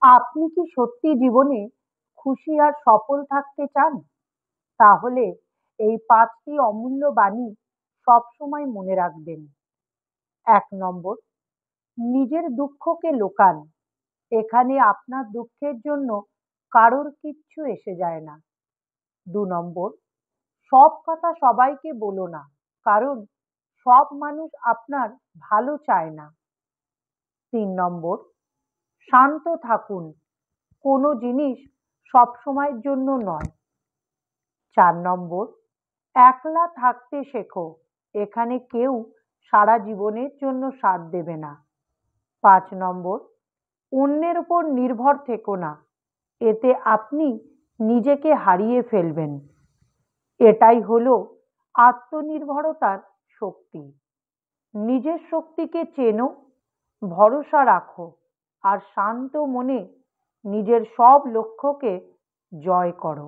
আপনি কি সত্যি জীবনে খুশি আর সফল থাকতে চান? তাহলে এই ৫টি অমূল্য বাণী সবসময় মনে রাখবেন। ১ নম্বর, নিজের দুঃখকে লোকান। এখানে আপনার দুঃখের জন্য কারোর কিচ্ছু এসে যায় না। ২ নম্বর, সব কথা সবাইকে বলো না, কারণ সব মানুষ আপনার ভালো চায় না। ৩ নম্বর, শান্ত থাকুন। কোনো জিনিস সবসময়ের জন্য নয়। ৪ নম্বর, একলা থাকতে শেখো। এখানে কেউ সারা জীবনের জন্য সাথ দেবে না। ৫ নম্বর, অন্যের উপর নির্ভর থেকো না। এতে আপনি নিজেকে হারিয়ে ফেলবেন। এটাই হলো আত্মনির্ভরতার শক্তি। নিজের শক্তিকে চেনো, ভরসা রাখো আর শান্ত মনে নিজের সব লক্ষ্যকে জয় করো।